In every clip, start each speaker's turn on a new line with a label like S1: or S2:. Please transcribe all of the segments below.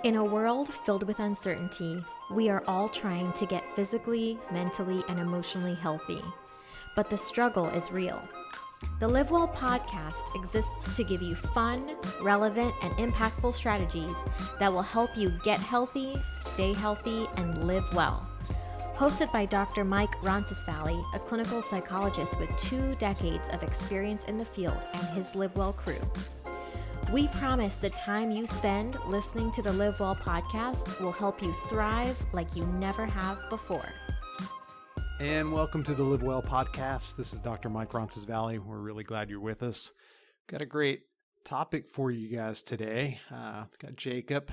S1: In a world filled with uncertainty, we are all trying to get physically, mentally, and emotionally healthy. But the struggle is real. The LiveWell Podcast exists to give you fun, relevant, and impactful strategies that will help you get healthy, stay healthy, and live well. Hosted by Dr. Mike Roncesvalles, a clinical psychologist with 2 decades of experience in the field, and his LiveWell crew. We promise the time you spend listening to the LiveWell Podcast will help you thrive like you never have before.
S2: And welcome to the LiveWell Podcast. This is Dr. Mike Roncesvalles. We're really glad you're with us. Got a great topic for you guys today. Got Jacob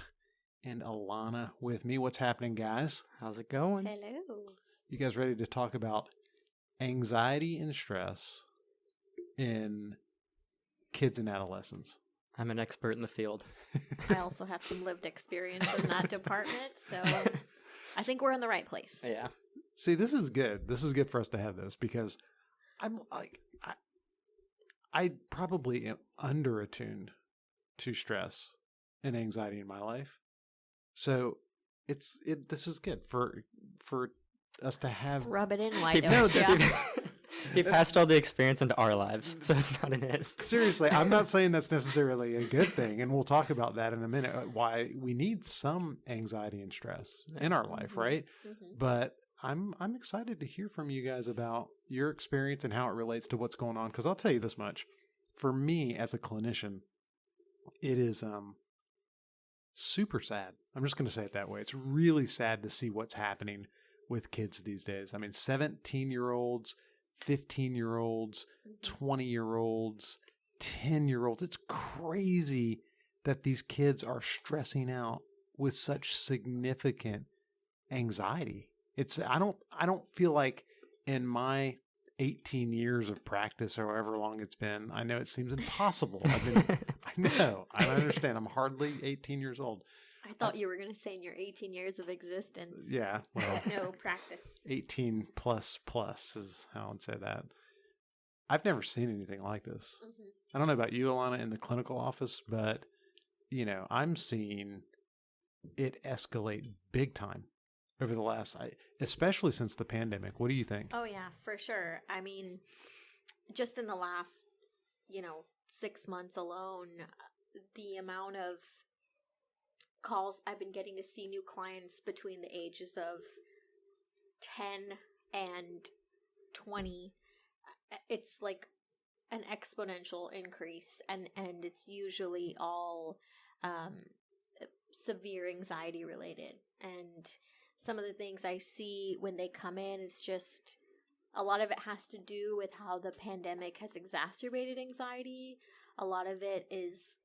S2: and Alana with me. What's happening, guys?
S3: How's it going?
S1: Hello.
S2: You guys ready to talk about anxiety and stress in kids and adolescents?
S3: I'm an expert in the field.
S1: I also have some lived experience in that department, so I think we're in the right place.
S3: Yeah.
S2: See, this is good. This is good for us to have this because I'm like, I probably am under attuned to stress and anxiety in my life. So this is good for us to have.
S1: Rub it in, why don't you?
S3: He passed all the experience into our lives, so it's not in his.
S2: Seriously, I'm not saying that's necessarily a good thing, and we'll talk about that in a minute, why we need some anxiety and stress in our life, right? Mm-hmm. But I'm excited to hear from you guys about your experience and how it relates to what's going on, because I'll tell you this much. For me, as a clinician, it is super sad. I'm just going to say it that way. It's really sad to see what's happening with kids these days. I mean, 17-year-olds, 15-year-olds, 20-year-olds, 10-year-olds. It's crazy that these kids are stressing out with such significant anxiety. I don't feel like in my 18 years of practice or however long it's been, I know it seems impossible. I understand. I'm hardly 18 years old.
S1: I thought you were going to say in your 18 years of existence.
S2: Yeah. Well,
S1: no practice.
S2: 18 plus is how I'd say that. I've never seen anything like this. Mm-hmm. I don't know about you, Alana, in the clinical office, but, I'm seeing it escalate big time over the last, especially since the pandemic. What do you think?
S1: Oh, yeah, for sure. I mean, just in the last, 6 months alone, the amount of calls I've been getting to see new clients between the ages of 10 and 20, it's like an exponential increase, and it's usually all severe anxiety related. And some of the things I see when they come in, it's just a lot of it has to do with how the pandemic has exacerbated anxiety. A lot of it is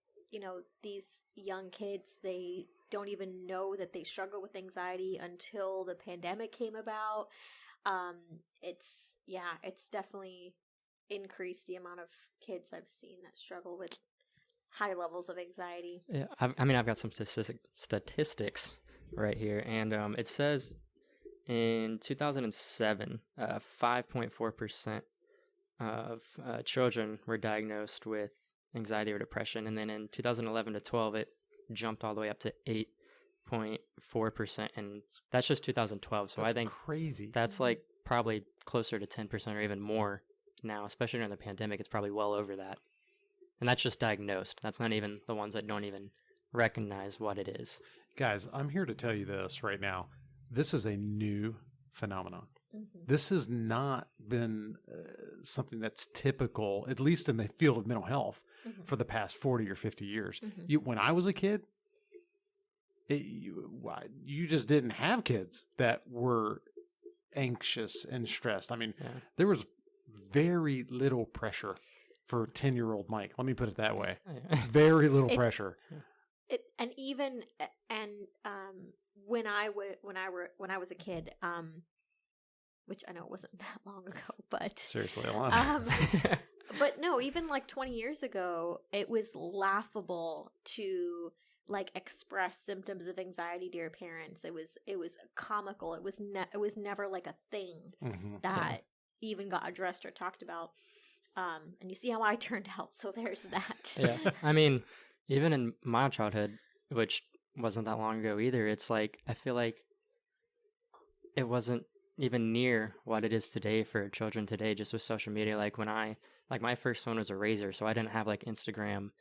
S1: these young kids, they don't even know that they struggle with anxiety until the pandemic came about. It's definitely increased the amount of kids I've seen that struggle with high levels of anxiety.
S3: Yeah, I've got some statistics right here, and it says in 2007, 5.4% of children were diagnosed with anxiety or depression, and then in 2011 to 12 it jumped all the way up to 8.4%, and that's just 2012. So I think
S2: crazy.
S3: That's like probably closer to 10% or even more now, especially during the pandemic. It's probably well over that, and that's just diagnosed. That's not even the ones that don't even recognize what it is.
S2: Guys, I'm here to tell you this right now. This is a new phenomenon. Mm-hmm. This has not been something that's typical, at least in the field of mental health, mm-hmm. for the past 40 or 50 years. Mm-hmm. When I was a kid, you just didn't have kids that were anxious and stressed. I mean, there was very little pressure for 10-year-old Mike. Let me put it that way. Very little pressure.
S1: When I was a kid, which I know it wasn't that long ago, but
S2: seriously, a lot.
S1: But no, even like 20 years ago, it was laughable to like express symptoms of anxiety to your parents. It was comical. It was never like a thing that even got addressed or talked about. And you see how I turned out. So there's that.
S3: Yeah. I mean, even in my childhood, which wasn't that long ago either. It's like, I feel like it wasn't even near what it is today for children today, just with social media. Like my first phone was a Razor, so I didn't have like Instagram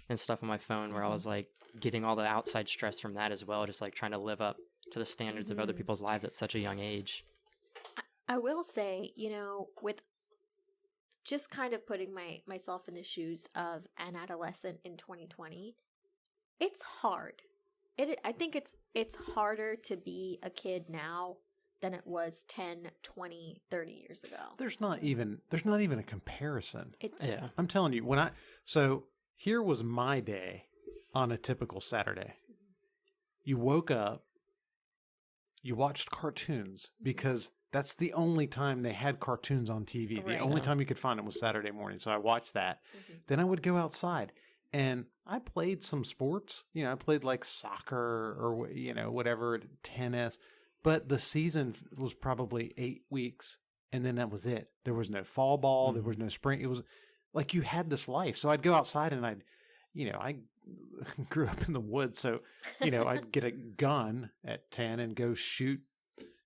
S3: and stuff on my phone where I was like getting all the outside stress from that as well, just like trying to live up to the standards of other people's lives at such a young age.
S1: I will say, with just kind of putting myself in the shoes of an adolescent in 2020, it's hard. I think it's harder to be a kid now than it was 10, 20, 30 years ago.
S2: There's not even a comparison.
S1: Yeah.
S2: I'm telling you, so here was my day on a typical Saturday. You woke up, you watched cartoons because that's the only time they had cartoons on TV.
S1: Right.
S2: The only time you could find them was Saturday morning. So I watched that. Then I would go outside and I played some sports. I played like soccer or, whatever, tennis. But the season was probably 8 weeks. And then that was it. There was no fall ball. There was no spring. It was like you had this life. So I'd go outside and I grew up in the woods. So, I'd get a gun at 10 and go shoot,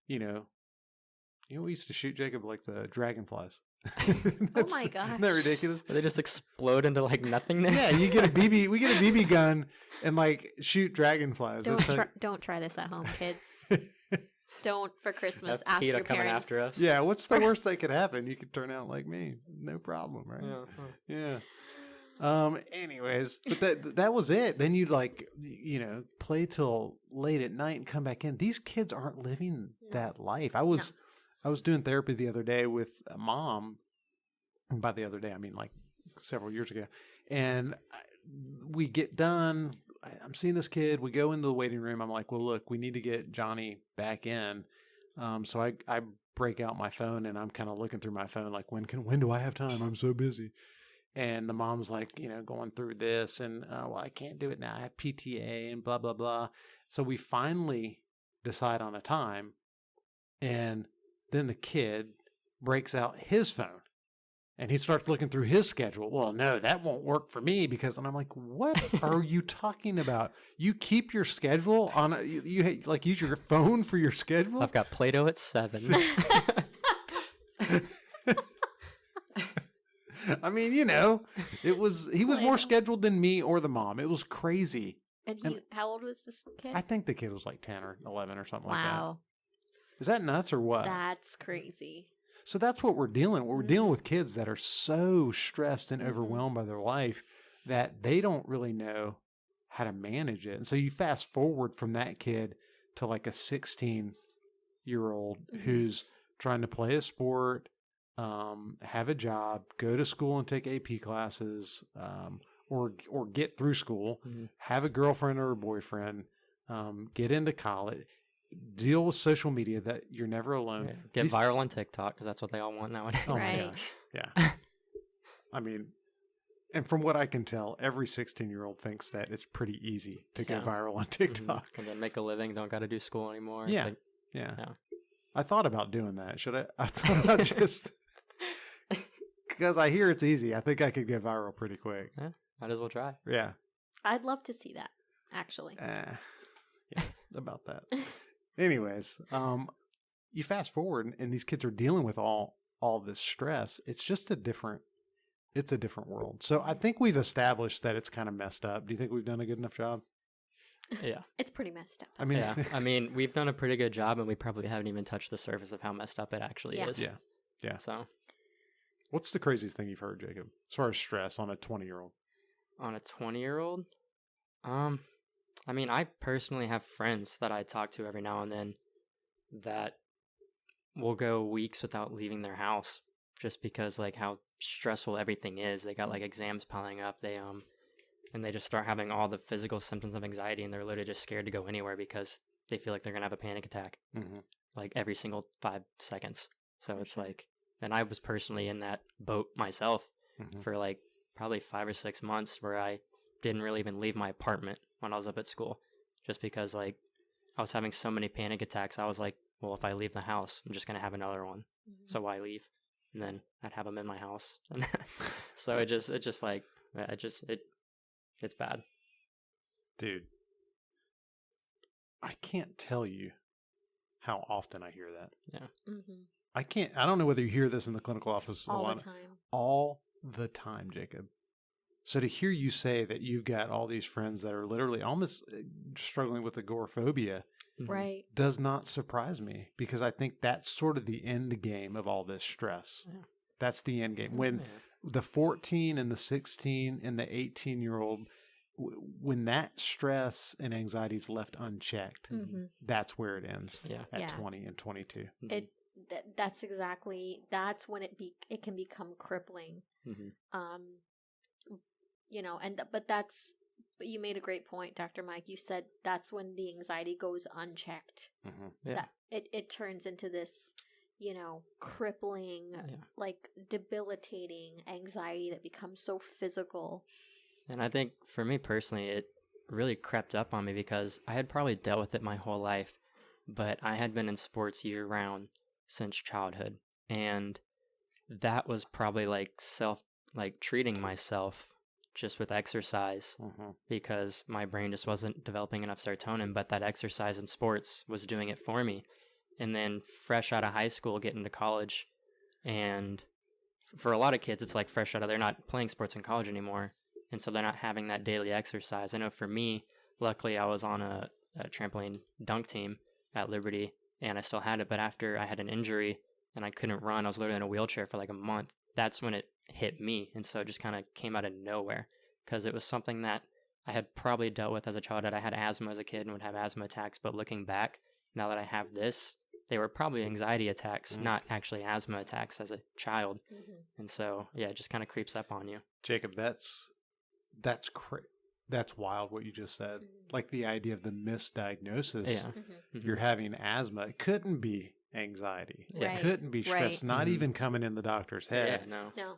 S2: we used to shoot, Jacob, like the dragonflies.
S1: Oh my gosh.
S2: Isn't that ridiculous?
S3: They just explode into like nothingness.
S2: Yeah, we get a BB gun and like shoot dragonflies.
S1: Don't try this at home, kids. Don't for Christmas
S3: Have
S1: ask
S3: PETA
S1: your
S3: coming
S1: parents.
S3: after us.
S2: Yeah, what's the worst that could happen? You could turn out like me. No problem, right?
S3: Yeah.
S2: Yeah. Anyways, but that was it. Then you'd like, play till late at night and come back in. These kids aren't living that life. I was doing therapy the other day with a mom. And by the other day, I mean like several years ago. And we get done. I'm seeing this kid. We go into the waiting room. I'm like, well, look, we need to get Johnny back in. So I break out my phone and I'm kind of looking through my phone like, when do I have time? I'm so busy. And the mom's like, going through this and, well, I can't do it now. I have PTA and blah, blah, blah. So we finally decide on a time. And then the kid breaks out his phone and he starts looking through his schedule. Well, no, that won't work for me because, and I'm like, what are you talking about? You keep your schedule on, you like use your phone for your schedule?
S3: I've got Play-Doh at 7.
S2: I mean, he was more scheduled than me or the mom. It was crazy.
S1: And how old was this kid?
S2: I think the kid was like 10 or 11 or something like that.
S1: Wow.
S2: Is that nuts or what?
S1: That's crazy.
S2: So that's what we're dealing with. We're dealing with kids that are so stressed and overwhelmed by their life that they don't really know how to manage it. And so you fast forward from that kid to like a 16-year-old who's trying to play a sport, have a job, go to school and take AP classes, or get through school, have a girlfriend or a boyfriend, get into college, deal with social media that you're never alone.
S3: Yeah. Get viral on TikTok because that's what they all want nowadays.
S2: Oh my gosh. Yeah. I mean, and from what I can tell, every 16-year-old thinks that it's pretty easy to go viral on TikTok.
S3: And then make a living, don't got to do school anymore.
S2: Yeah.
S3: It's
S2: yeah.
S3: Yeah.
S2: I thought about doing that. Should I? I thought about just because I hear it's easy. I think I could get viral pretty quick.
S3: Yeah. Might as well try.
S2: Yeah.
S1: I'd love to see that, actually.
S2: Yeah, about that. Anyways, you fast forward and these kids are dealing with all this stress. It's just a different world. So I think we've established that it's kind of messed up. Do you think we've done a good enough job?
S3: Yeah.
S1: It's pretty messed up.
S2: I mean,
S3: yeah. I mean, we've done a pretty good job and we probably haven't even touched the surface of how messed up it actually is.
S2: Yeah. Yeah.
S3: So
S2: what's the craziest thing you've heard, Jacob, as far as stress on a 20-year-old?
S3: On a 20-year-old? I mean, I personally have friends that I talk to every now and then that will go weeks without leaving their house just because like how stressful everything is. They got like exams piling up. And they just start having all the physical symptoms of anxiety and they're literally just scared to go anywhere because they feel like they're going to have a panic attack like every single 5 seconds. So it's like, and I was personally in that boat myself for like probably 5 or 6 months where I didn't really even leave my apartment when I was up at school just because like I was having so many panic attacks. I was like, well, if I leave the house, I'm just going to have another one. So why leave? And then I'd have them in my house. So it's bad.
S2: Dude, I can't tell you how often I hear that.
S3: Yeah.
S2: I don't know whether you hear this in the clinical office
S1: All the time.
S2: All the time, Jacob. So to hear you say that you've got all these friends that are literally almost struggling with agoraphobia
S1: Right.
S2: does not surprise me, because I think that's sort of the end game of all this stress.
S3: Yeah.
S2: That's the end game. When the 14 and the 16 and the 18-year-old, when that stress and anxiety is left unchecked, that's where it ends at 20 and 22.
S1: That's when it can become crippling. But you made a great point, Dr. Mike. You said that's when the anxiety goes unchecked. That it turns into this, crippling, like debilitating anxiety that becomes so physical.
S3: And I think for me personally, it really crept up on me because I had probably dealt with it my whole life, but I had been in sports year round since childhood. And that was probably like treating myself just with exercise because my brain just wasn't developing enough serotonin, but that exercise in sports was doing it for me. And then fresh out of high school, getting to college, and for a lot of kids, it's like fresh out of, they're not playing sports in college anymore, and so they're not having that daily exercise. I know for me, luckily I was on a trampoline dunk team at Liberty, and I still had it, but after I had an injury and I couldn't run, I was literally in a wheelchair for like a month. That's when it hit me, and so it just kind of came out of nowhere because it was something that I had probably dealt with as a child. I had asthma as a kid and would have asthma attacks, but looking back, now that I have this, they were probably anxiety attacks, not actually asthma attacks as a child. And so, yeah, it just kind of creeps up on you.
S2: Jacob, that's wild what you just said. Like the idea of the misdiagnosis. You're having asthma. It couldn't be anxiety.
S1: Right.
S2: It couldn't be stress. Not even coming in the doctor's head.
S3: Yeah, no.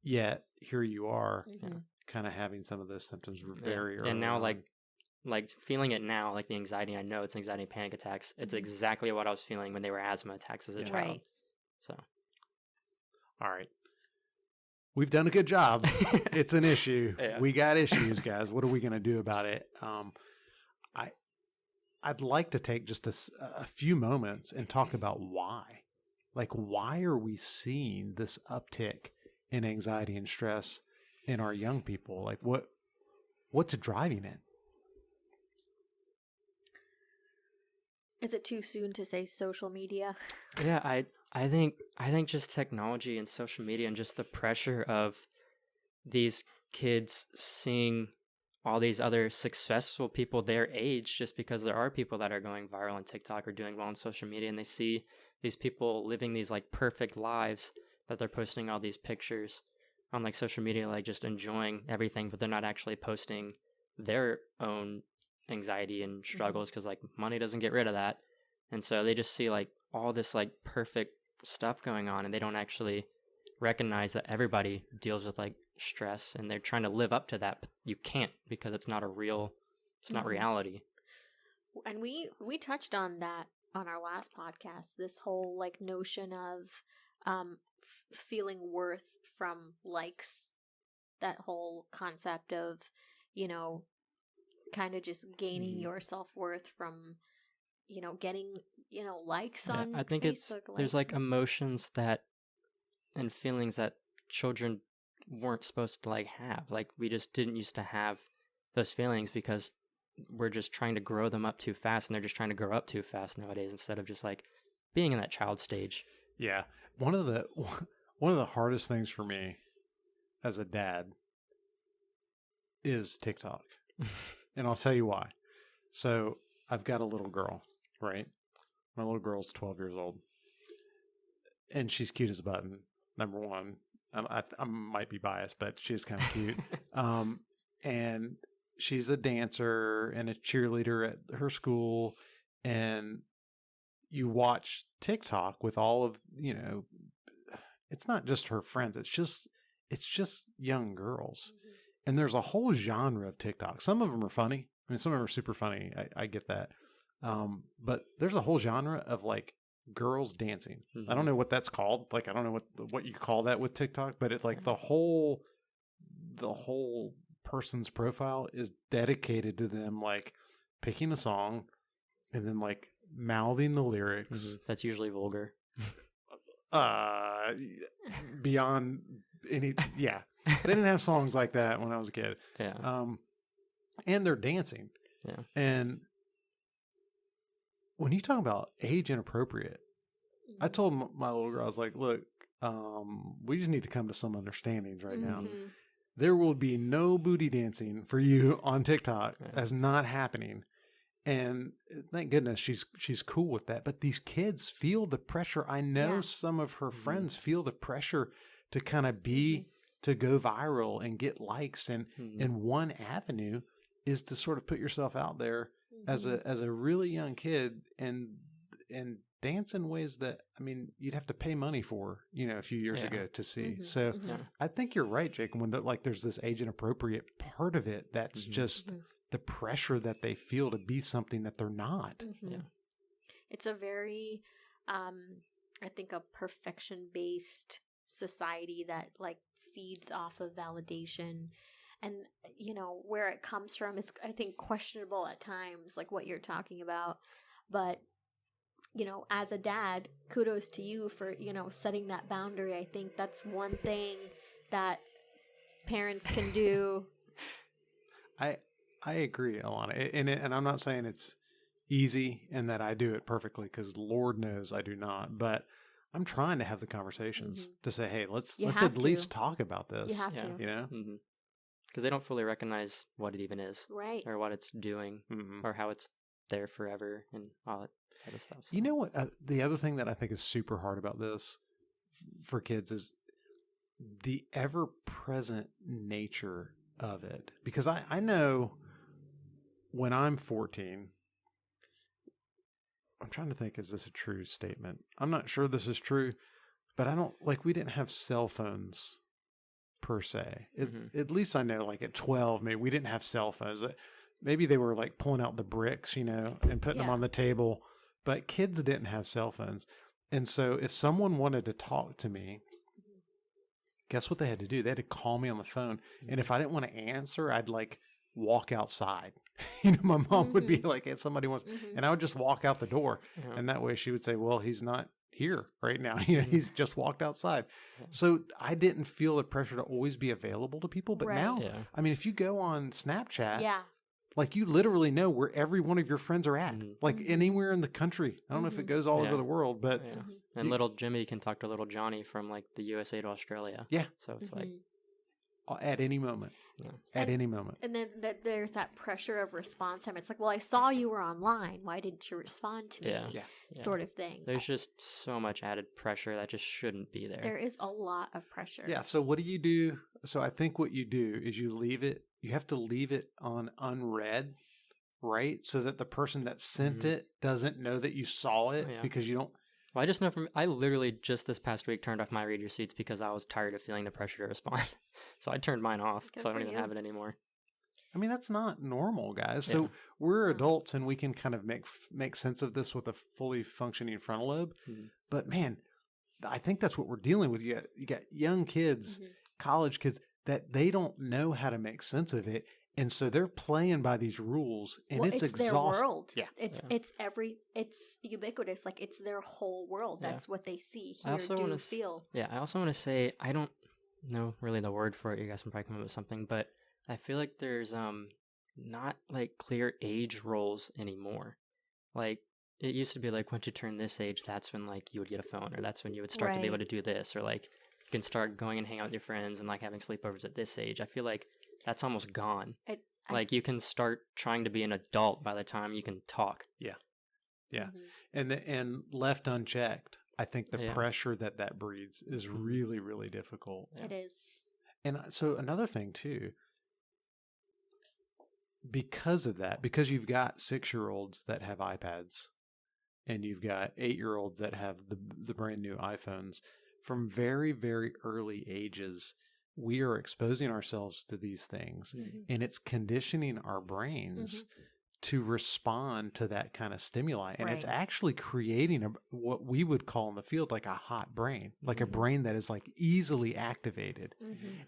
S2: Yet here you are, kind of having some of those symptoms very early.
S3: And now, like feeling it now, like the anxiety, I know it's anxiety and panic attacks. It's exactly what I was feeling when they were asthma attacks as a child.
S1: Right.
S3: So,
S2: all right. We've done a good job. It's an issue. We got issues, guys. What are we going to do about it? I'd like to take just a few moments and talk about why. Like, why are we seeing this uptick in anxiety and stress in our young people? Like, what's driving it?
S1: Is it too soon to say social media?
S3: Yeah, I think just technology and social media and just the pressure of these kids seeing all these other successful people their age, just because there are people that are going viral on TikTok or doing well on social media, and they see these people living these like perfect lives that they're posting all these pictures on like social media, like just enjoying everything, but they're not actually posting their own anxiety and struggles because like money doesn't get rid of that. And so they just see like all this like perfect stuff going on, and they don't actually recognize that everybody deals with like stress, and they're trying to live up to that, but you can't because it's not not reality.
S1: And we touched on that on our last podcast, this whole like notion of feeling worth from likes, that whole concept of, kind of just gaining your self-worth from, getting, likes on
S3: I think
S1: Facebook.
S3: There's like emotions that and feelings that children weren't supposed to like have. Like we just didn't used to have those feelings because we're just trying to grow them up too fast, and they're just trying to grow up too fast nowadays instead of just like being in that child stage.
S2: Yeah. One of the hardest things for me as a dad is TikTok. And I'll tell you why. So I've got a little girl, right? My little girl's 12 years old. And she's cute as a button, number one. I might be biased, but she's kind of cute. And she's a dancer and a cheerleader at her school. And you watch TikTok with all of, it's not just her friends. It's just young girls. And there's a whole genre of TikTok. Some of them are funny. I mean, some of them are super funny. I get that. But there's a whole genre of like girls dancing. I don't know what that's called. Like, I don't know what you call that with TikTok, but it like the whole person's profile is dedicated to them, like picking a song and then like mouthing the lyrics.
S3: That's usually vulgar.
S2: Beyond any, yeah. They didn't have songs like that when I was a kid.
S3: Yeah.
S2: And they're dancing.
S3: Yeah.
S2: And when you talk about age inappropriate, I told my little girl, I was like, look, we just need to come to some understandings right now. There will be no booty dancing for you on TikTok.
S3: Right.
S2: That's not happening. And thank goodness she's cool with that. But these kids feel the pressure. I know some of her friends feel the pressure to kind of to go viral and get likes. And one avenue is to sort of put yourself out there as a really young kid and dance in ways that, I mean, you'd have to pay money for, a few years ago to see. So I think you're right, Jake. When there's this age inappropriate part of it, that's just the pressure that they feel to be something that they're not.
S1: Yeah. It's a very, I think, a perfection-based society that like feeds off of validation. And, where it comes from is, I think, questionable at times, like what you're talking about. But, as a dad, kudos to you for, setting that boundary. I think that's one thing that parents can do.
S2: I agree, Alana. And I'm not saying it's easy and that I do it perfectly, because Lord knows I do not. But I'm trying to have the conversations to say, hey, let's at least talk about this.
S1: You have to.
S3: Because they don't fully recognize what it even is.
S1: Right.
S3: Or what it's doing. Or how it's there forever and all that type of stuff. So.
S2: You know what? The other thing that I think is super hard about this for kids is the ever-present nature of it. Because I know when I'm 14, I'm trying to think, is this a true statement? I'm not sure this is true, but we didn't have cell phones per se. At least I know, like at 12, maybe we didn't have cell phones. Maybe they were like pulling out the bricks, and putting them on the table, but kids didn't have cell phones. And so if someone wanted to talk to me, guess what they had to do? They had to call me on the phone. And if I didn't want to answer, I'd like walk outside. My mom would be like, hey, somebody wants, and I would just walk out the door. And that way she would say, well, he's not here right now. He's just walked outside. So I didn't feel the pressure to always be available to people. But now, I mean, if you go on Snapchat, like you literally know where every one of your friends are at, like anywhere in the country. I don't know if it goes all over the world, but.
S3: And little Jimmy can talk to little Johnny from like the USA to Australia. Yeah. So it's like.
S2: At any moment. At any moment.
S1: And then there's that pressure of response time. It's like, well, I saw you were online. Why didn't you respond to me? Sort of thing.
S3: There's just so much added pressure that just shouldn't be there.
S1: There is a lot of pressure.
S2: Yeah. So what do you do? So I think what you do is you have to leave it on unread, right? So that the person that sent it doesn't know that you saw it because you don't.
S3: Well, I just know I literally just this past week turned off my read receipts because I was tired of feeling the pressure to respond. So I turned mine off. So I don't even have it anymore.
S2: I mean, that's not normal, guys. So we're adults and we can kind of make sense of this with a fully functioning frontal lobe. But man, I think that's what we're dealing with. You got young kids, college kids, that they don't know how to make sense of it. And so they're playing by these rules, and it's exhausting.
S1: Their world. It's ubiquitous. Like it's their whole world. That's what they see, hear, do, feel.
S3: Yeah. I also want to say, I don't know really the word for it. You guys can probably come up with something, but I feel like there's not like clear age roles anymore. Like it used to be like once you turn this age, that's when like you would get a phone, or that's when you would start to be able to do this, or like you can start going and hang out with your friends and like having sleepovers at this age. I feel like that's almost gone. Like you can start trying to be an adult by the time you can talk.
S2: Yeah. And left unchecked, I think the pressure that breeds is really, really difficult.
S1: It is.
S2: And so another thing too, because of that, because you've got 6-year-olds that have iPads and you've got 8-year-olds that have the brand new iPhones, from very, very early ages, we are exposing ourselves to these things, and it's conditioning our brains to respond to that kind of stimuli. And it's actually creating what we would call in the field like a hot brain, like a brain that is like easily activated.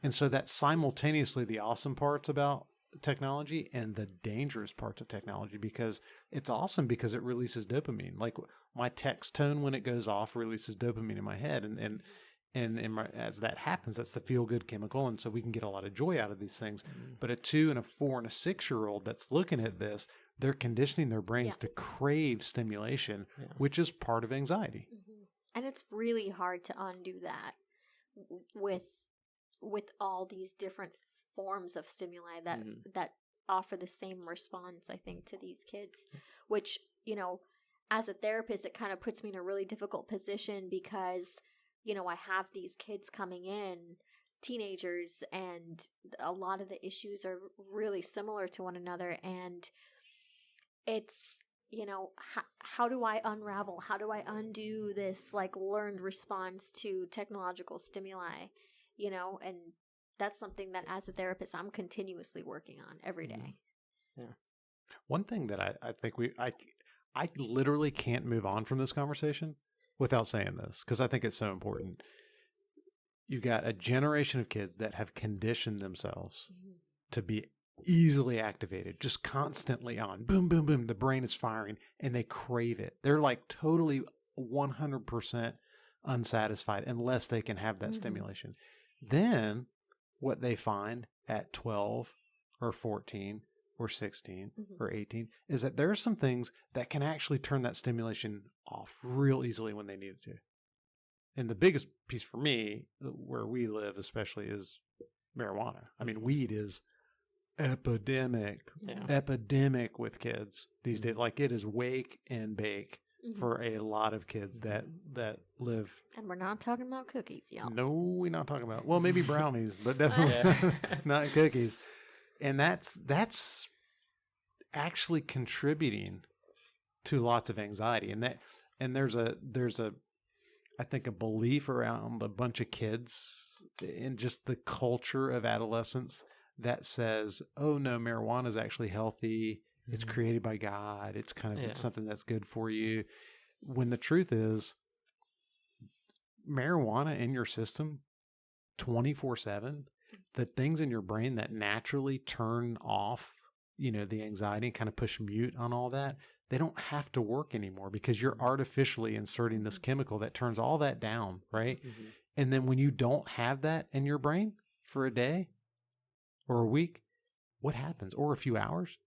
S2: And so that simultaneously, the awesome parts about technology and the dangerous parts of technology, because it's awesome because it releases dopamine. Like my text tone when it goes off releases dopamine in my head, and as that happens, that's the feel good chemical, and so we can get a lot of joy out of these things. But a 2 and a 4 and a 6-year-old that's looking at this, they're conditioning their brains to crave stimulation, which is part of anxiety.
S1: And it's really hard to undo that with all these different forms of stimuli that offer the same response, I think, to these kids, which, as a therapist, it kind of puts me in a really difficult position because, I have these kids coming in, teenagers, and a lot of the issues are really similar to one another. And it's, how do I unravel? How do I undo this learned response to technological stimuli? And that's something that as a therapist, I'm continuously working on every day.
S2: Yeah. One thing that I think I literally can't move on from this conversation without saying this, because I think it's so important. You've got a generation of kids that have conditioned themselves to be easily activated, just constantly on. Boom, boom, boom. The brain is firing and they crave it. They're totally 100% unsatisfied unless they can have that stimulation. Then what they find at 12 or 14 or 16 or 18 is that there are some things that can actually turn that stimulation off real easily when they need it to. And the biggest piece for me, where we live especially, is marijuana. I mean, weed is epidemic with kids these days. It is wake and bake for a lot of kids that live. And
S1: we're not talking about cookies, y'all.
S2: No, we're not talking about, well, maybe brownies, but definitely not cookies. And that's actually contributing to lots of anxiety. And there's a I think a belief around a bunch of kids in just the culture of adolescence that says, oh no, marijuana is actually healthy. It's created by God. It's kind of it's something that's good for you. When the truth is, marijuana in your system 24/7, the things in your brain that naturally turn off, the anxiety and kind of push mute on all that, they don't have to work anymore because you're artificially inserting this chemical that turns all that down, right? And then when you don't have that in your brain for a day or a week, what happens? Or a few hours?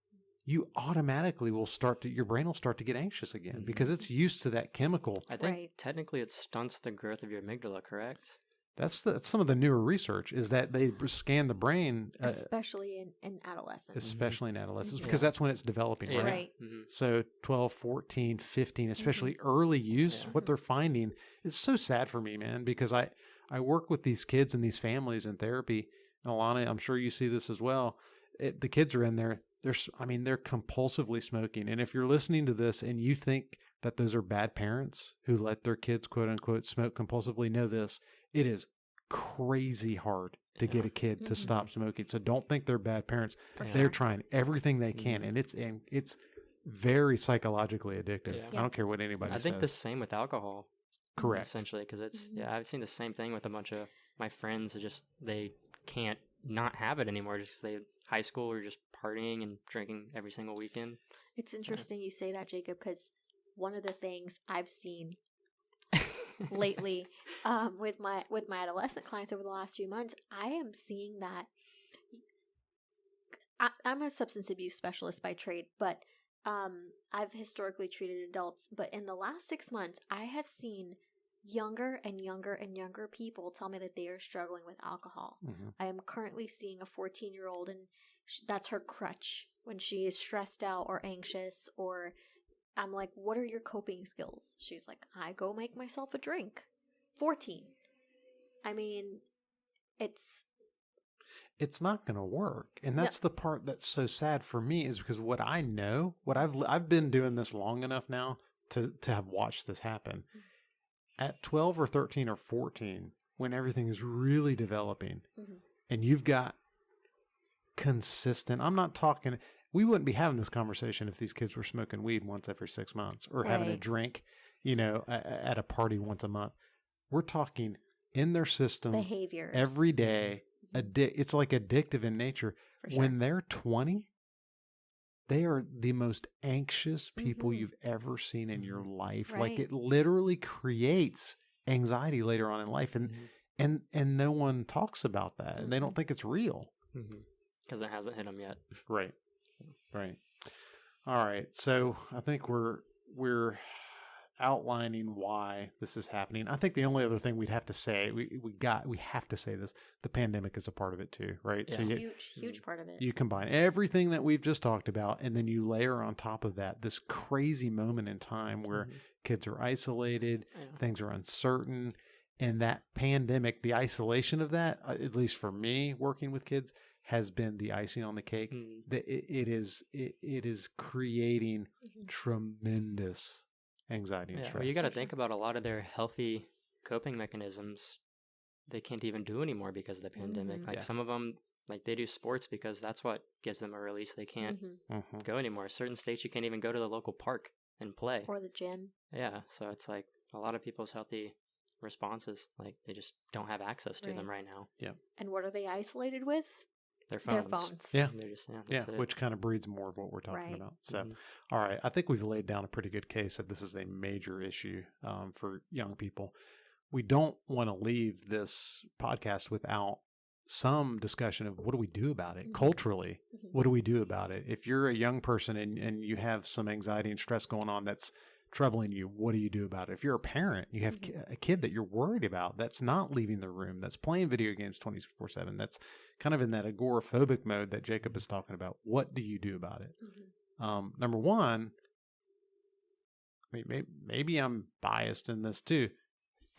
S2: You automatically your brain will start to get anxious again because it's used to that chemical.
S3: I think technically it stunts the growth of your amygdala, correct?
S2: That's some of the newer research is that they scan the brain.
S1: Especially in adolescence.
S2: Especially in adolescence because that's when it's developing, right?
S1: Right.
S2: So 12, 14, 15, especially early use, what they're finding is so sad for me, man, because I work with these kids and these families in therapy. And Alana, I'm sure you see this as well. The kids are in there. They're compulsively smoking. And if you're listening to this and you think that those are bad parents who let their kids, quote unquote, smoke compulsively, know this. It is crazy hard to get a kid to stop smoking. So don't think they're bad parents. They're trying everything they can. And it's very psychologically addictive. I don't care what anybody says.
S3: I think the same with alcohol.
S2: Correct.
S3: Essentially, because it's, I've seen the same thing with a bunch of my friends. They can't not have it anymore just because high school were just partying and drinking every single weekend.
S1: It's interesting you say that, Jacob, because one of the things I've seen lately with my adolescent clients over the last few months, I am seeing that I'm a substance abuse specialist by trade, but I've historically treated adults. But in the last 6 months, I have seen younger and younger and younger people tell me that they are struggling with alcohol. I am currently seeing a 14-year-old, and that's her crutch when she is stressed out or anxious, or I'm like, what are your coping skills? She's like, I go make myself a drink. 14. I mean, it's
S2: not going to work. And that's the part that's so sad for me, is because what I know, I've been doing this long enough now to have watched this happen. At 12 or 13 or 14, when everything is really developing and you've got consistent, I'm not talking, we wouldn't be having this conversation if these kids were smoking weed once every 6 months or having a drink, at a party once a month. We're talking in their system
S1: behaviors
S2: every day it's like addictive in nature.
S1: For sure.
S2: When they're 20, they are the most anxious people you've ever seen in your life.
S1: Right.
S2: Like it literally creates anxiety later on in life. And no one talks about that. And they don't think it's real.
S3: Because it hasn't hit them yet.
S2: Right. Right. All right. So I think we're outlining why this is happening. I think the only other thing we'd have to say, we have to say this, the pandemic is a part of it too, right?
S3: Yeah.
S2: So
S1: Huge part of it.
S2: you combine everything that we've just talked about, and then you layer on top of that this crazy moment in time where kids are isolated, things are uncertain, and that pandemic, the isolation of that, at least for me working with kids, has been the icing on the cake. It is creating tremendous anxiety and stress.
S3: Well, you got to think about a lot of their healthy coping mechanisms. They can't even do anymore because of the pandemic. Like some of them, like they do sports because that's what gives them a release. They can't go anymore. Certain states you can't even go to the local park and play.
S1: Or the gym.
S3: Yeah, so it's like a lot of people's healthy responses, like they just don't have access to them right now.
S2: Yeah.
S1: And what are they isolated with?
S3: Their phones.
S1: Their phones.
S2: Yeah.
S3: They're just,
S2: Which kind of breeds more of what we're talking about. So, all right. I think we've laid down a pretty good case that this is a major issue for young people. We don't want to leave this podcast without some discussion of what do we do about it culturally? What do we do about it? If you're a young person and you have some anxiety and stress going on that's troubling you, what do you do about it? If you're a parent, you have a kid that you're worried about that's not leaving the room, that's playing video games 24/7, that's kind of in that agoraphobic mode that Jacob is talking about, what do you do about it? Number one, maybe I'm biased in this too.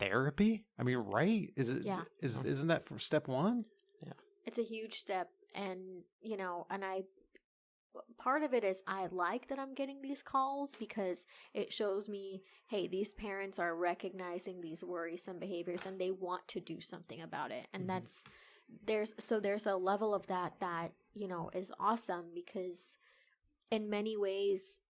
S2: Therapy? I mean, right? Isn't that for step one?
S3: Yeah.
S1: It's a huge step. And, part of it is I like that I'm getting these calls because it shows me, hey, these parents are recognizing these worrisome behaviors and they want to do something about it. And there's a level of that, is awesome because in many ways,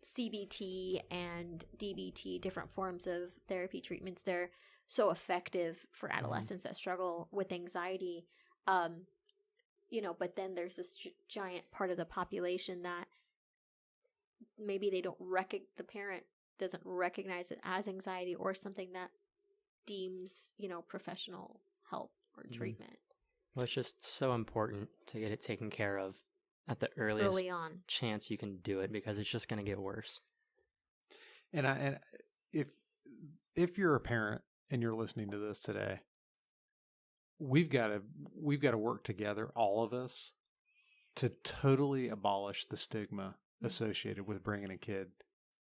S1: CBT and DBT, different forms of therapy treatments, they're so effective for adolescents that struggle with anxiety. But then there's this giant part of the population that maybe they don't the parent doesn't recognize it as anxiety or something that deems, professional help or treatment.
S3: Well, it's just so important to get it taken care of at the earliest chance you can do it because it's just going to get worse.
S2: And if you're a parent and you're listening to this today, we've got to work together, all of us, to totally abolish the stigma associated with bringing a kid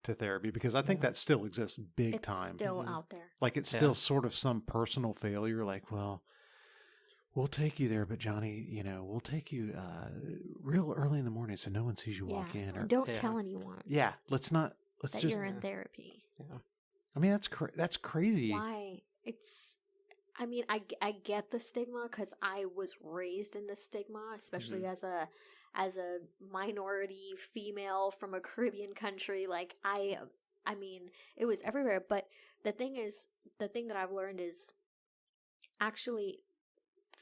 S2: to therapy, because I think that still exists big time.
S1: It's still out there.
S2: Like it's still sort of some personal failure. Like, well, we'll take you there, but Johnny, we'll take you real early in the morning so no one sees you walk in. Or
S1: don't tell anyone.
S2: Yeah, let's
S1: that
S2: just.
S1: You're in therapy.
S3: Yeah.
S2: I mean, that's crazy.
S1: Why? I get the stigma because I was raised in the stigma, especially as a minority female from a Caribbean country. Like it was everywhere. But the thing that I've learned is actually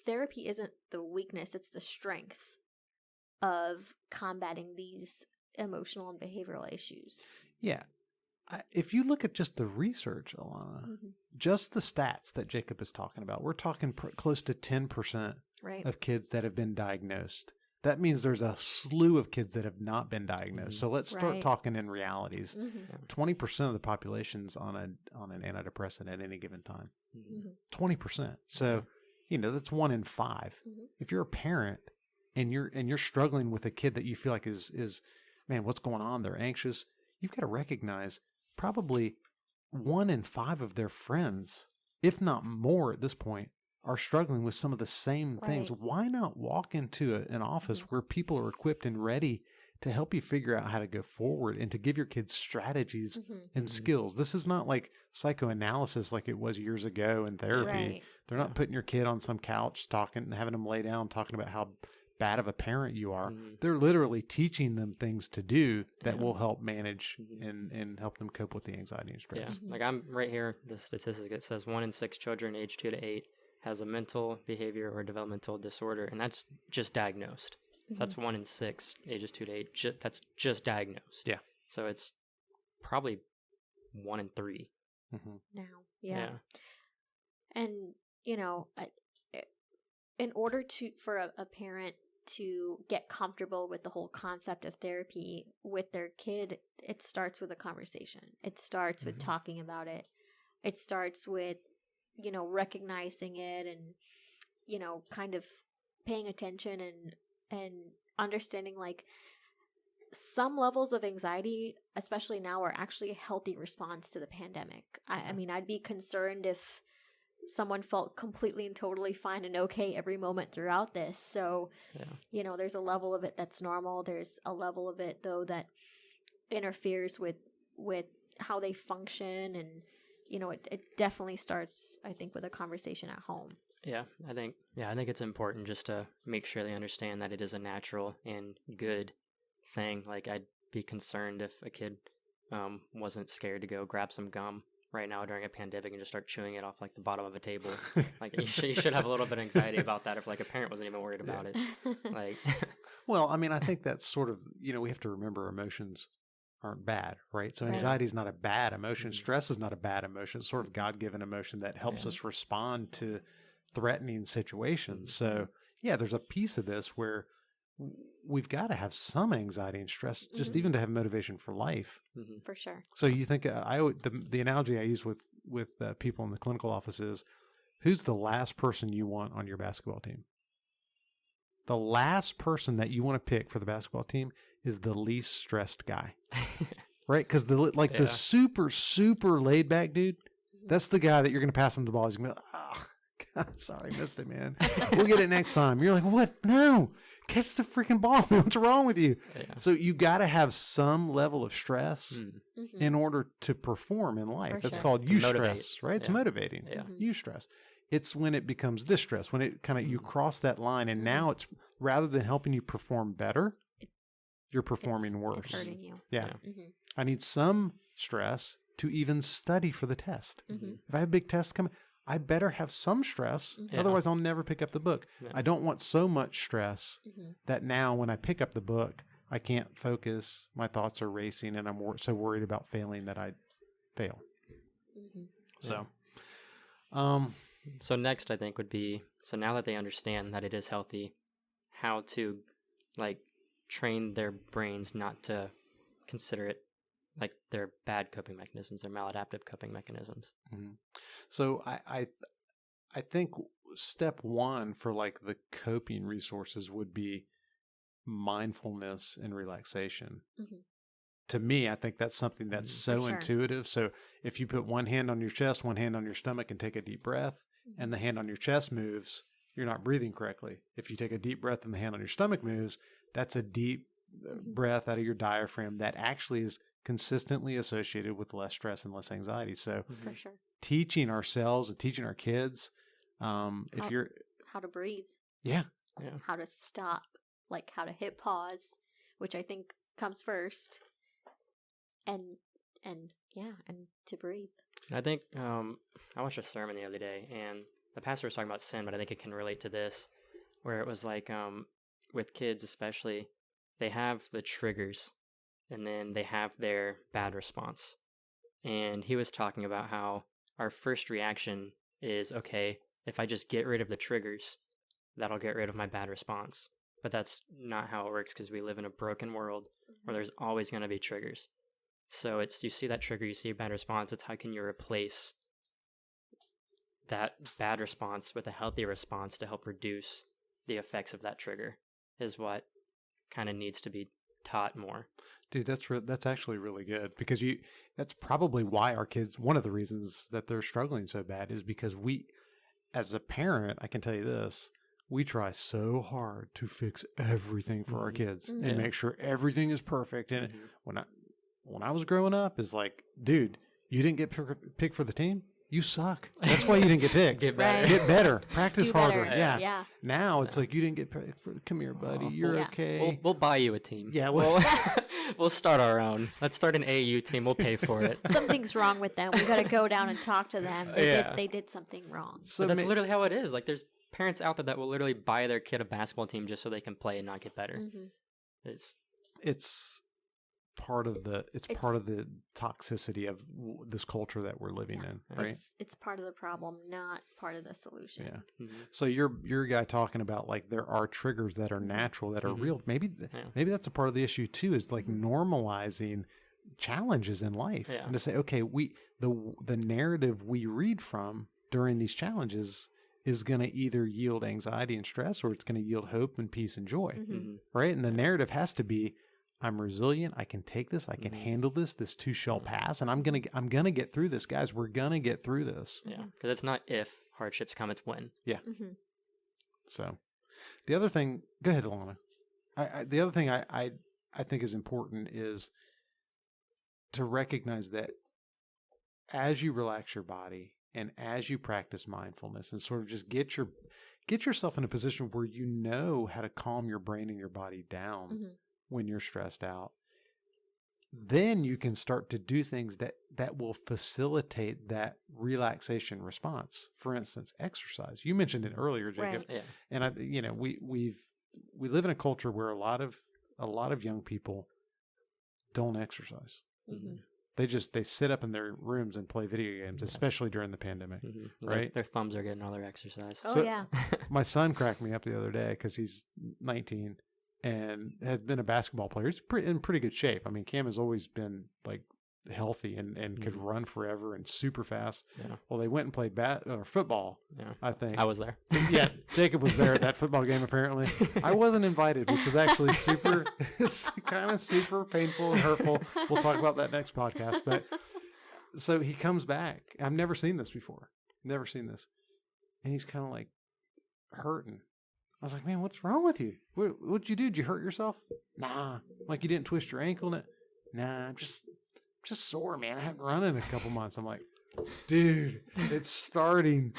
S1: therapy isn't the weakness, it's the strength of combating these emotional and behavioral issues.
S2: Yeah. If you look at just the research, Alana, just the stats that Jacob is talking about, we're talking close to 10% of kids that have been diagnosed. That means there's a slew of kids that have not been diagnosed. So let's start talking in realities. 20% of the population's on an antidepressant at any given time. 20%. So, that's 1 in 5. If you're a parent and you're struggling with a kid that you feel like is man, what's going on? They're anxious. You've got to recognize probably 1 in 5 of their friends, if not more at this point, are struggling with some of the same things. Why not walk into an office where people are equipped and ready to help you figure out how to go forward and to give your kids strategies and skills? This is not like psychoanalysis like it was years ago in therapy. They're not putting your kid on some couch having them lay down talking about how bad of a parent you are. They're literally teaching them things to do that will help manage and help them cope with the anxiety and stress.
S3: Yeah. Like I'm right here, the statistic, it says 1 in 6 children aged 2 to 8 has a mental, behavior, or developmental disorder, and that's just diagnosed. That's 1 in 6, ages 2 to 8. That's just diagnosed.
S2: Yeah.
S3: So it's probably 1 in 3
S1: now. Yeah. And in order for a parent to get comfortable with the whole concept of therapy with their kid, it starts with a conversation. It starts with talking about it. It starts with, recognizing it and, kind of paying attention and understanding like some levels of anxiety, especially now, are actually a healthy response to the pandemic. I mean, I'd be concerned if someone felt completely and totally fine and okay every moment throughout this. So, there's a level of it that's normal. There's a level of it, though, that interferes with how they function. And, it definitely starts, I think, with a conversation at home.
S3: Yeah, I think it's important just to make sure they understand that it is a natural and good thing. Like, I'd be concerned if a kid wasn't scared to go grab some gum right now during a pandemic and just start chewing it off like the bottom of a table. Like, you should have a little bit of anxiety about that if like a parent wasn't even worried about it. Like,
S2: well, I mean, I think that's sort of, we have to remember emotions aren't bad, right? So anxiety is not a bad emotion. Stress is not a bad emotion. It's sort of God-given emotion that helps us respond to threatening situations. So yeah, there's a piece of this where we've got to have some anxiety and stress just even to have motivation for life.
S1: For sure.
S2: So you think the analogy I use with people in the clinical office is, who's the last person you want on your basketball team? The last person that you want to pick for the basketball team is the least stressed guy, right? Because the super, super laid back dude, that's the guy that you're going to pass him the ball. He's going to be like, oh, God, sorry, missed it, man. We'll get it next time. You're like, what? No, catch the freaking ball. What's wrong with you? Yeah. So you got to have some level of stress in order to perform in life. That's called eustress, right? It's motivating. Yeah. Eustress. It's when it becomes distress, when it kind of, you cross that line, and now it's, rather than helping you perform better, you're performing worse.
S1: It's hurting you.
S2: Yeah. I need some stress to even study for the test. If I have a big test coming, I better have some stress. Otherwise, I'll never pick up the book. I don't want so much stress that now when I pick up the book, I can't focus. My thoughts are racing, and I'm so worried about failing that I fail. So,
S3: so next I think would be, so now that they understand that it is healthy, how to like train their brains not to consider it like their bad coping mechanisms, their maladaptive coping mechanisms.
S2: So I think step one for like the coping resources would be mindfulness and relaxation. To me, I think that's something that's so intuitive. So if you put one hand on your chest, one hand on your stomach, and take a deep breath, and the hand on your chest moves, you're not breathing correctly. If you take a deep breath and the hand on your stomach moves, that's a deep breath out of your diaphragm that actually is consistently associated with less stress and less anxiety. So
S1: for sure,
S2: teaching ourselves and teaching our kids, how
S1: to breathe, how to stop, like how to hit pause, which I think comes first, and to breathe.
S3: I think I watched a sermon the other day, and the pastor was talking about sin, but I think it can relate to this, where it was like with kids especially, they have the triggers, and then they have their bad response. And he was talking about how our first reaction is, okay, if I just get rid of the triggers, that'll get rid of my bad response. But that's not how it works, because we live in a broken world where there's always going to be triggers. So it's, you see that trigger, you see a bad response, it's how can you replace that bad response with a healthy response to help reduce the effects of that trigger, is what kind of needs to be taught more.
S2: Dude, that's actually really good, because that's probably why our kids, one of the reasons that they're struggling so bad is because we, as a parent, I can tell you this, we try so hard to fix everything for our kids and make sure everything is perfect. And when I was growing up, is like, dude, you didn't get picked for the team? You suck. That's why you didn't get picked.
S3: Get better.
S1: Right.
S2: Get better. Practice
S1: Do better.
S2: harder. Yeah.
S1: Yeah.
S2: Now it's like you didn't get picked. Come here, buddy. You're
S1: Yeah.
S2: okay.
S3: We'll buy you a team.
S2: Yeah,
S3: We'll start our own. Let's start an AU team. We'll pay for it.
S1: Something's wrong with them. We got to go down and talk to them.
S3: Yeah.
S1: They did something wrong.
S2: So
S3: But that's
S2: ma-
S3: literally how it is. Like, there's parents out there that will literally buy their kid a basketball team just so they can play and not get better.
S1: Mhm.
S2: it's part of the part of the toxicity of this culture that we're living in, right?
S1: It's part of the problem, not part of the solution.
S2: Yeah.
S3: Mhm.
S2: So you're a guy talking about like there are triggers that are natural, that are
S3: Mhm.
S2: real. Maybe maybe that's a part of the issue too, is like normalizing challenges in life,
S3: Yeah.
S2: and to say, okay, the narrative we read from during these challenges is going to either yield anxiety and stress, or it's going to yield hope and peace and joy,
S3: Mhm.
S2: right? And the narrative has to be, I'm resilient. I can take this. I can
S3: Mhm.
S2: handle this. This too shall pass, and I'm gonna get through this, guys. We're gonna get through this.
S3: Yeah, because it's not if hardships come, it's when.
S1: Mhm.
S2: So, the other thing, go ahead, Alana. The other thing I think is important is to recognize that as you relax your body and as you practice mindfulness and sort of just get yourself in a position where you know how to calm your brain and your body down
S1: Mhm.
S2: when you're stressed out, then you can start to do things that will facilitate that relaxation response. For instance, exercise. You mentioned it earlier, Jacob.
S1: Right.
S3: Yeah.
S2: And we live in a culture where a lot of young people don't exercise.
S1: Mhm.
S2: They sit up in their rooms and play video games, especially during the pandemic.
S3: Mhm.
S2: Right.
S3: Their thumbs are getting all their exercise.
S1: Oh,
S2: So-
S1: yeah.
S2: My son cracked me up the other day because he's 19 and has been a basketball player. He's in pretty good shape. I mean, Cam has always been like healthy and could
S3: Mhm.
S2: run forever and super fast.
S3: Yeah.
S2: Well, they went and played football,
S3: Yeah.
S2: I think.
S3: I was there.
S2: Yeah, Jacob was there at that football game, apparently. I wasn't invited, which was actually kind of super painful and hurtful. We'll talk about that next podcast. But so he comes back. I've never seen this before. Never seen this. And he's kind of like hurting. I was like, man, what's wrong with you? What'd you do? Did you hurt yourself? Nah. Like you didn't twist your ankle? Nah, I'm just sore, man. I haven't run in a couple months. I'm like, dude, it's starting.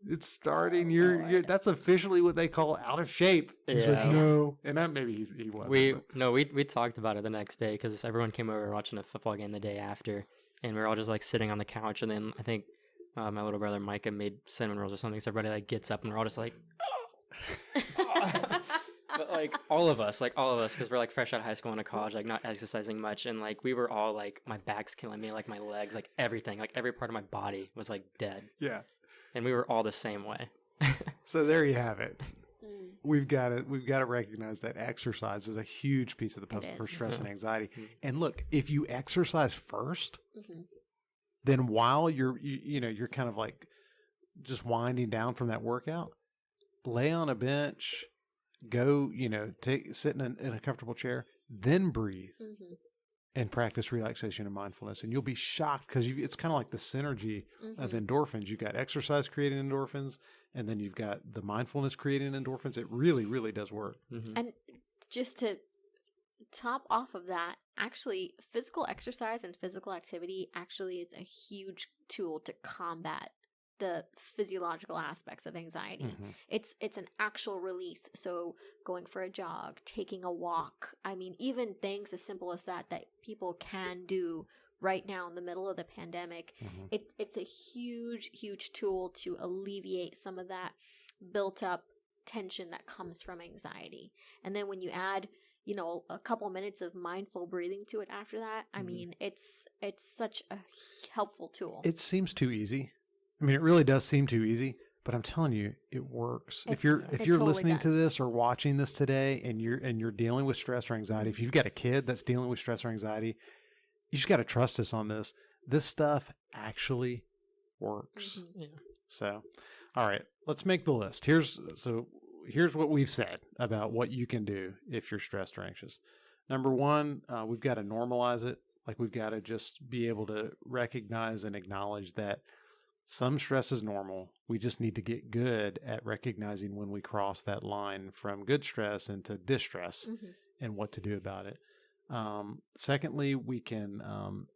S2: It's starting. You're that's officially what they call out of shape. He's like,
S3: Yeah.
S2: no. And that maybe he was.
S3: We talked about it the next day because everyone came over watching a football game the day after, and we were all just like sitting on the couch. And then I think my little brother Micah made cinnamon rolls or something. So everybody like gets up and we're all just like, but like all of us, because we're like fresh out of high school and into college, like not exercising much, and like we were all like, my back's killing me, like my legs, like everything, like every part of my body was like dead,
S2: Yeah.
S3: and we were all the same way.
S2: So there you have it.
S1: Mm.
S2: We've got to recognize that exercise is a huge piece of the puzzle
S1: It
S2: for
S1: is.
S2: stress and anxiety.
S3: Mhm.
S2: And look, if you exercise first,
S1: Mhm.
S2: then while you're kind of like just winding down from that workout, lay on a bench, go, sit in a comfortable chair, then breathe
S1: Mhm.
S2: and practice relaxation and mindfulness. And you'll be shocked because it's kind of like the synergy of
S1: Mhm.
S2: endorphins. You got exercise creating endorphins, and then you've got the mindfulness creating endorphins. It really, really does work.
S3: Mhm.
S1: And just to top off of that, actually, physical exercise and physical activity actually is a huge tool to combat the physiological aspects of anxiety.
S2: Mhm.
S1: It's an actual release. So going for a jog, taking a walk. I mean, even things as simple as that people can do right now in the middle of the pandemic.
S2: Mhm.
S1: It's a huge tool to alleviate some of that built up tension that comes from anxiety. And then when you add, a couple minutes of mindful breathing to it after that, I
S2: Mhm.
S1: mean, it's such a helpful tool.
S2: It seems too easy. I mean, it really does seem too easy, but I'm telling you, it works. If you're
S1: it
S2: you're
S1: totally
S2: listening to
S1: does.
S2: this or watching this today and you're dealing with stress or anxiety, if you've got a kid that's dealing with stress or anxiety, you just got to trust us on this. This stuff actually works.
S1: Mhm.
S3: Yeah.
S2: So, all right, let's make the list. Here's what we've said about what you can do if you're stressed or anxious. Number one, we've got to normalize it. Like we've got to just be able to recognize and acknowledge that some stress is normal. We just need to get good at recognizing when we cross that line from good stress into distress
S1: Mhm.
S2: and what to do about it. Secondly, we can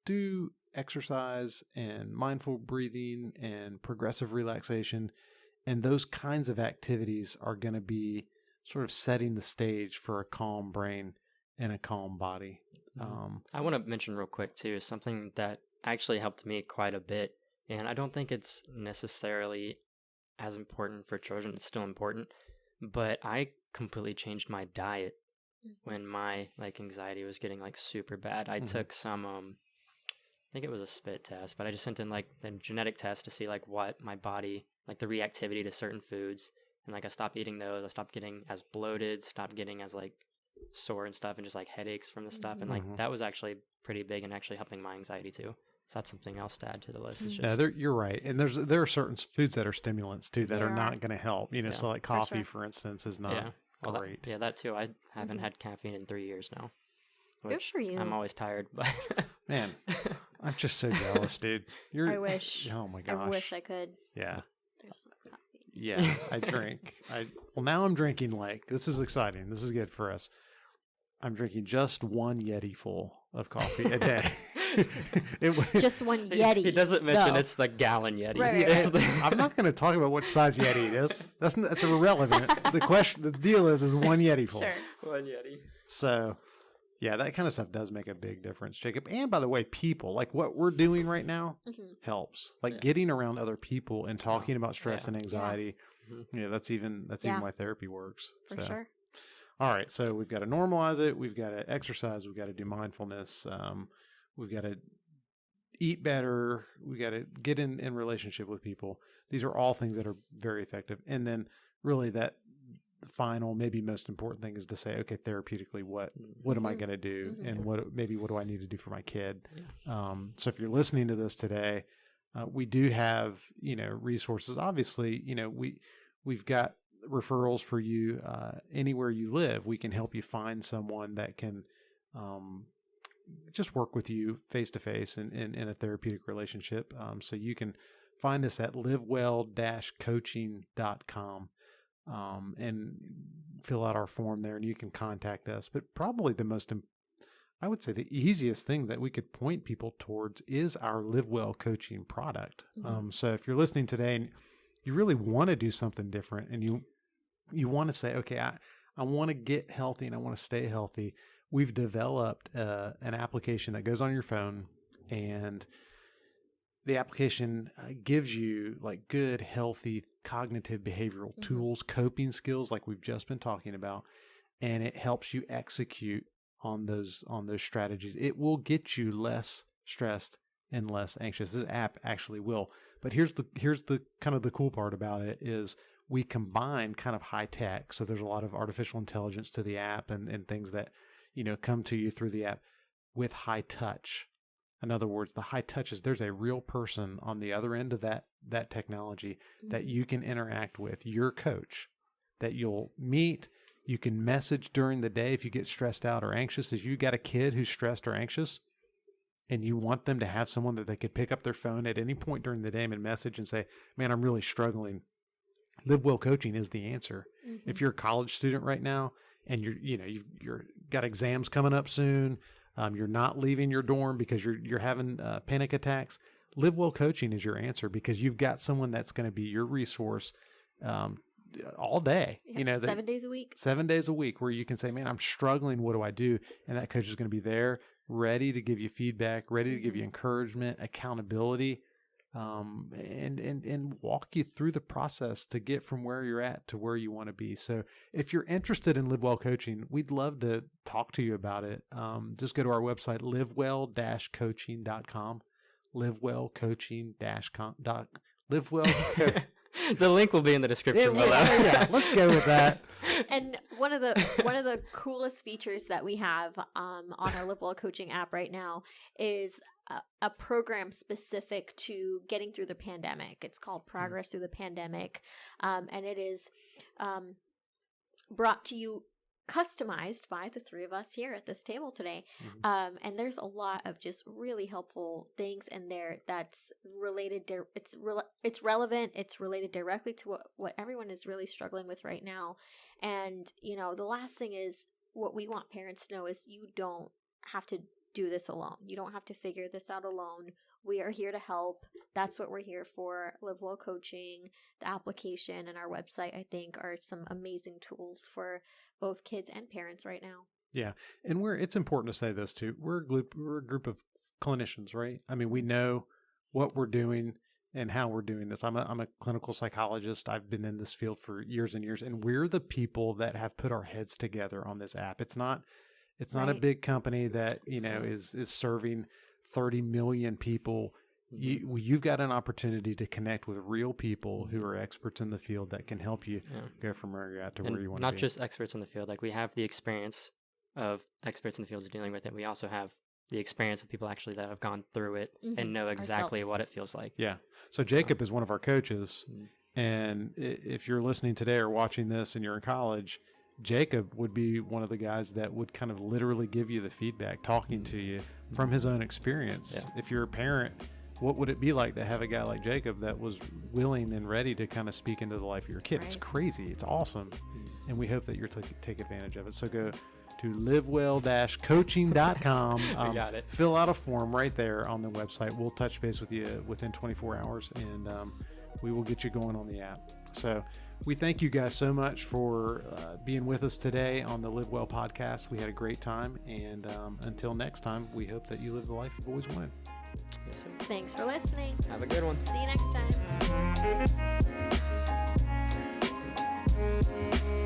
S2: do exercise and mindful breathing and progressive relaxation. And those kinds of activities are going to be sort of setting the stage for a calm brain and a calm body.
S3: I want to mention real quick too, something that actually helped me quite a bit. And I don't think it's necessarily as important for children. It's still important. But I completely changed my diet when my anxiety was getting super bad. I took some, I think it was a spit test, but I just sent in a genetic test to see what my body, the reactivity to certain foods. And I stopped eating those. I stopped getting as bloated, stopped getting as sore and stuff, and just headaches from the stuff. And that was actually pretty big and actually helping my anxiety too. So that's something else to add to the list. It's just,
S2: you're right. And there are certain foods that are stimulants too that are not going to help. So coffee, for instance, is not great.
S3: That too. I haven't had caffeine in 3 years now.
S1: Good for you.
S3: I'm always tired, but
S2: man, I'm just so jealous, dude.
S1: I wish.
S2: Oh my gosh.
S1: I wish I could.
S2: Yeah.
S1: There's some coffee.
S2: Yeah, I drink. Now I'm drinking this is exciting. This is good for us. I'm drinking just one Yeti full of coffee a day.
S1: Just one Yeti.
S3: He doesn't mention it's the gallon Yeti.
S1: Right.
S2: I'm not going to talk about what size Yeti it is. That's irrelevant. The deal is one Yeti full.
S1: Sure.
S3: One Yeti.
S2: So, yeah, that kind of stuff does make a big difference, Jacob. And by the way, people, what we're doing right now helps. Getting around other people and talking about stress and anxiety. Yeah, that's even why therapy works.
S1: For sure.
S2: All right, so we've got to normalize it. We've got to exercise. We've got to do mindfulness. We've got to eat better. We got to get in relationship with people. These are all things that are very effective. And then really that final, maybe most important thing is to say, okay, therapeutically, what am I going to do? And what do I need to do for my kid? Yeah. So if you're listening to this today, we do have, resources. Obviously, we've got referrals for you anywhere you live. We can help you find someone that can just work with you face to face in a therapeutic relationship. So you can find us at livewell-coaching.com and fill out our form there, and you can contact us. But probably I would say the easiest thing that we could point people towards is our LiveWell coaching product. So if you're listening today and you really want to do something different and you want to say, okay, I want to get healthy and I want to stay healthy, we've developed an application that goes on your phone, and the application gives you good, healthy, cognitive behavioral tools, coping skills like we've just been talking about, and it helps you execute on those strategies. It will get you less stressed and less anxious. This app actually will. But here's the kind of the cool part about it is we combine kind of high tech. So there's a lot of artificial intelligence to the app and things that, come to you through the app with high touch. In other words, the high touch is there's a real person on the other end of that technology that you can interact with, your coach, that you'll meet. You can message during the day if you get stressed out or anxious. If you got a kid who's stressed or anxious and you want them to have someone that they could pick up their phone at any point during the day and message and say, man, I'm really struggling, LiveWell Coaching is the answer. If you're a college student right now and you're got exams coming up soon, you're not leaving your dorm because you're having panic attacks, LiveWell Coaching is your answer because you've got someone that's going to be your resource all day.
S1: 7 days a week.
S2: 7 days a week where you can say, man, I'm struggling. What do I do? And that coach is going to be there, ready to give you feedback, ready to give you encouragement, accountability, and walk you through the process to get from where you're at to where you want to be. So if you're interested in LiveWell Coaching, we'd love to talk to you about it. Just go to our website, livewell-coaching.com, livewellcoaching.com, livewell.
S3: The link will be in the description below.
S2: Yeah, let's go with that.
S1: And one of the coolest features that we have on our LiveWell Coaching app right now is a program specific to getting through the pandemic. It's called Progress Through the Pandemic, and it is brought to you, customized by the three of us here at this table today. And there's a lot of just really helpful things in there that's related to, it's relevant, it's related directly to what everyone is really struggling with right now. And, the last thing is what we want parents to know is you don't have to do this alone. You don't have to figure this out alone. We are here to help. That's what we're here for. LiveWell Coaching, the application, and our website, I think, are some amazing tools for both kids and parents right now.
S2: Yeah. And it's important to say this too. We're a group of clinicians, right? I mean, we know what we're doing and how we're doing this. I'm a clinical psychologist. I've been in this field for years and years, and we're the people that have put our heads together on this app. It's not a big company that, is serving 30 million people. You've got an opportunity to connect with real people who are experts in the field that can help you go from where you're at to where you want to be.
S3: Not just experts in the field. Like, we have the experience of experts in the fields dealing with it. We also have the experience of people actually that have gone through it and know exactly what it feels like.
S2: Yeah. So Jacob is one of our coaches. And if you're listening today or watching this and you're in college, Jacob would be one of the guys that would kind of literally give you the feedback, talking to you from his own experience. Yeah. If you're a parent, what would it be like to have a guy like Jacob that was willing and ready to kind of speak into the life of your kid? Right. It's crazy. It's awesome. And we hope that you're take advantage of it. So go to livewell-coaching.com.
S3: Got it.
S2: Fill out a form right there on the website. We'll touch base with you within 24 hours, and we will get you going on the app. So we thank you guys so much for being with us today on the LiveWell Podcast. We had a great time, and until next time, we hope that you live the life you've always wanted.
S3: Yes, sir.
S1: Thanks for listening.
S3: Have a good one.
S1: See you next time.